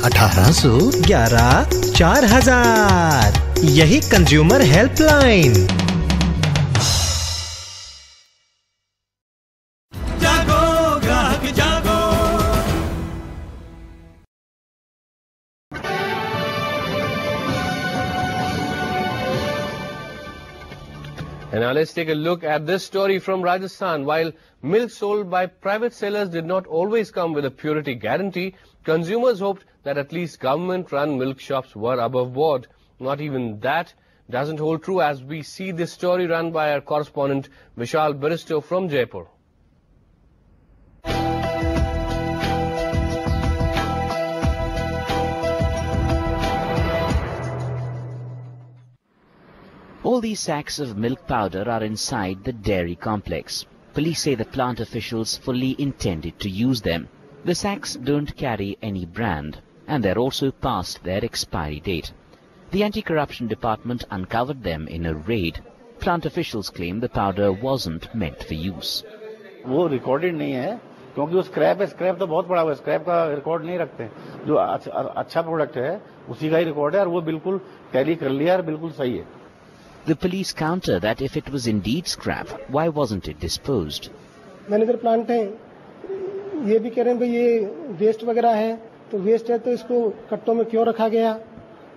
1811 4000। यही consumer helpline. जागो ग्राहक जागो। And now let's take a look at this story from Rajasthan. While milk sold by private sellers did not always come with a purity guarantee, consumers hoped that at least government-run milk shops were above board. Not even that doesn't hold true, as we see this story run by our correspondent Vishal Baristo from Jaipur. All these sacks of milk powder are inside the dairy complex. Police say the plant officials fully intended to use them. The sacks don't carry any brand, and they're also past their expiry date. The anti-corruption department uncovered them in a raid. Plant officials claim the powder wasn't meant for use. वो recorded नहीं है क्योंकि वो scrap है। Scrap तो बहुत बड़ा हुआ है, स्क्रैप का रिकॉर्ड नहीं रखते। जो अच्छा प्रोडक्ट है उसी का ही रिकॉर्ड है और वो बिल्कुल टैली कर लिया और बिल्कुल सही है। The police counter that if it was indeed scrap, why wasn't it disposed? Manager plant है, ये भी कह रहे हैं भाई ये वेस्ट वगैरह है, तो वेस्ट है तो इसको कट्टों में क्यों रखा गया,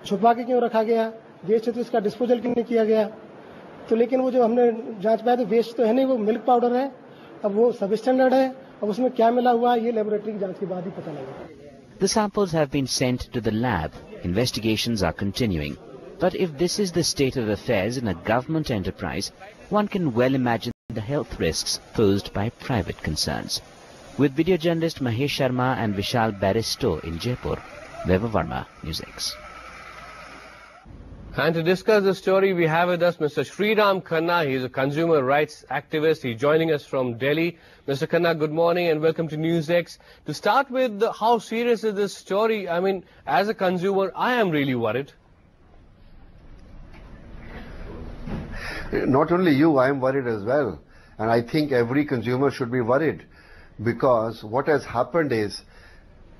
छुपा के क्यों रखा गया, वेस्ट है तो इसका डिस्पोजल क्यों नहीं किया गया। तो लेकिन वो जो हमने जांच पाया तो वेस्ट तो है नहीं, वो मिल्क पाउडर है। अब वो सब स्टैंडर्ड है, अब उसमें क्या मिला हुआ ये लेबोरेटरी की जांच के बाद ही पता लगेगा। The samples have been sent to the lab. Investigations are continuing. But if this is the state of affairs in a government enterprise, one can well imagine the health risks posed by private concerns. With video journalist Mahesh Sharma and Vishal Baristo in Jaipur, Vaibhav Verma, News X. And to discuss the story, we have with us Mr. Saras Khanna. He is a consumer rights activist. He's joining us from Delhi. Mr. Khanna, good morning and welcome to News X. To start with, how serious is this story? I mean, as a consumer, I am really worried. Not only you, I am worried as well. And I think every consumer should be worried, because what has happened is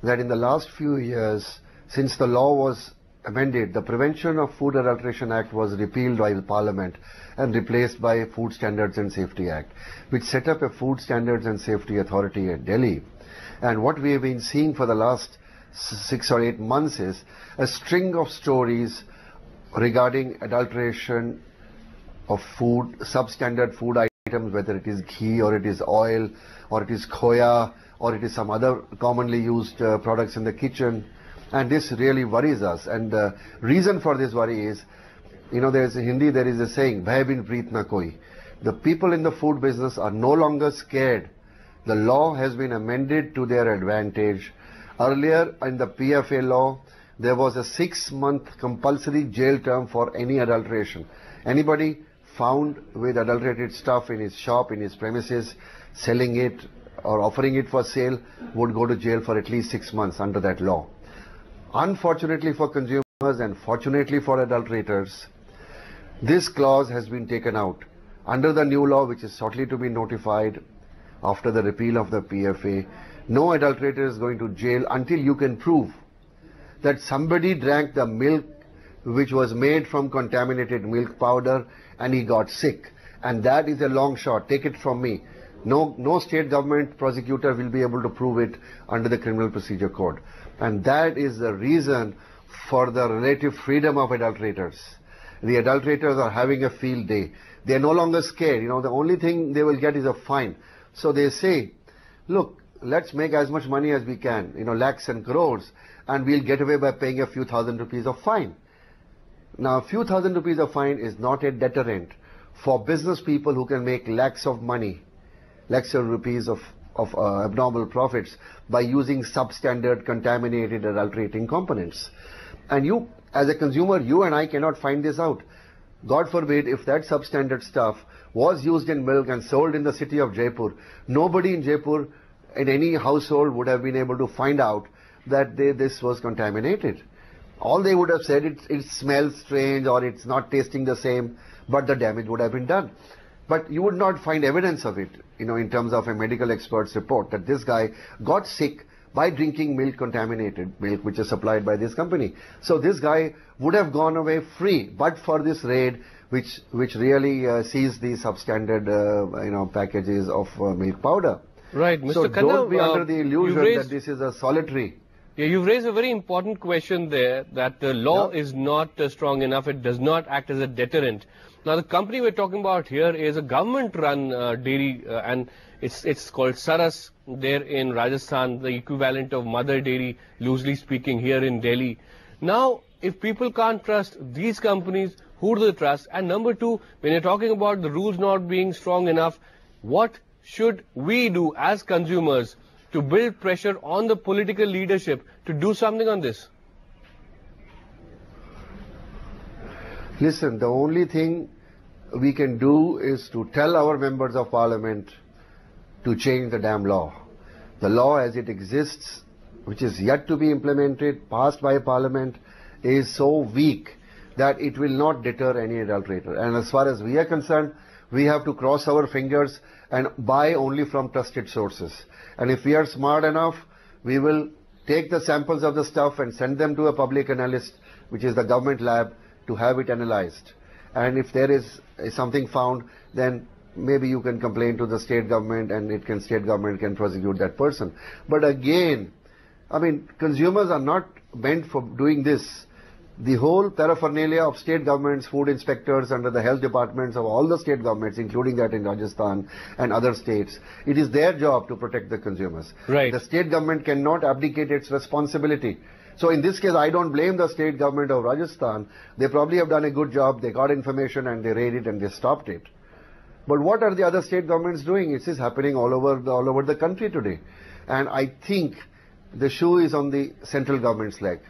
that in the last few years, since the law was amended, the Prevention of Food Adulteration Act was repealed by the Parliament and replaced by Food Standards and Safety Act, which set up a Food Standards and Safety Authority at Delhi. And what we have been seeing for the last 6 or 8 months is a string of stories regarding adulteration of food, substandard food items, whether it is ghee or it is oil or it is khoya or it is some other commonly used products in the kitchen. And this really worries us. And the reason for this worry is, you know, in Hindi there is a saying, bhai bin preet na koi. The people in the food business are no longer scared. The law has been amended to their advantage. Earlier in the PFA law, there was a 6-month compulsory jail term for any adulteration. Anybody found with adulterated stuff in his shop, in his premises, selling it or offering it for sale, would go to jail for at least 6 months under that law. Unfortunately for consumers and fortunately for adulterators, this clause has been taken out. Under the new law, which is shortly to be notified after the repeal of the PFA, no adulterator is going to jail until you can prove that somebody drank the milk which was made from contaminated milk powder and he got sick. And that is a long shot. Take it from me. No state government prosecutor will be able to prove it under the Criminal Procedure Code. And that is the reason for the relative freedom of adulterators. The adulterators are having a field day. They are no longer scared. You know, the only thing they will get is a fine. So they say, look, let's make as much money as we can, you know, lakhs and crores, and we'll get away by paying a few thousand rupees of fine. Now, a few thousand rupees of fine is not a deterrent for business people who can make lakhs of money, lakhs of rupees of abnormal profits by using substandard, contaminated, adulterating components. And you, as a consumer, you and I cannot find this out. God forbid if that substandard stuff was used in milk and sold in the city of Jaipur, nobody in Jaipur in any household would have been able to find out that this was contaminated. All they would have said, it smells strange or it's not tasting the same, but the damage would have been done. But you would not find evidence of it, you know, in terms of a medical expert's report that this guy got sick by drinking milk, contaminated milk, which is supplied by this company. So this guy would have gone away free, but for this raid, which really sees the substandard, packages of milk powder. Right, Mr. So Khanna, don't be under the illusion that this is a solitary. Yeah, you've raised a very important question there, that the law is not strong enough. It does not act as a deterrent. Now, the company we're talking about here is a government-run dairy, and it's called Saras there in Rajasthan, the equivalent of Mother Dairy, loosely speaking, here in Delhi. Now, if people can't trust these companies, who do they trust? And number two, when you're talking about the rules not being strong enough, what should we do as consumers to build pressure on the political leadership to do something on this? Listen, the only thing we can do is to tell our members of parliament to change the damn law. The law as it exists, which is yet to be implemented, passed by parliament, is so weak that it will not deter any adulterator. And as far as we are concerned, we have to cross our fingers and buy only from trusted sources. And if we are smart enough, we will take the samples of the stuff and send them to a public analyst, which is the government lab, to have it analyzed. And if there is something found, then maybe you can complain to the state government, and state government can prosecute that person. But again, I mean, consumers are not meant for doing this. The whole paraphernalia of state governments, food inspectors under the health departments of all the state governments, including that in Rajasthan and other states, it is their job to protect the consumers. Right. The state government cannot abdicate its responsibility. So in this case, I don't blame the state government of Rajasthan. They probably have done a good job. They got information and they raided and they stopped it. But what are the other state governments doing? It is happening all over the country today. And I think the shoe is on the central government's leg.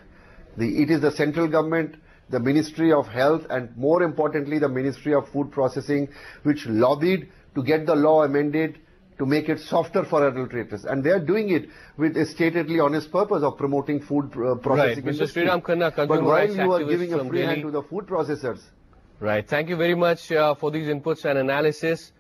It is the central government, the Ministry of Health, and more importantly, the Ministry of Food Processing, which lobbied to get the law amended to make it softer for adulterators. And they are doing it with a statedly honest purpose of promoting food processing industry. Mr. Sriram Khanna, but while you are giving a free hand to the food processors. Right. Thank you very much for these inputs and analysis.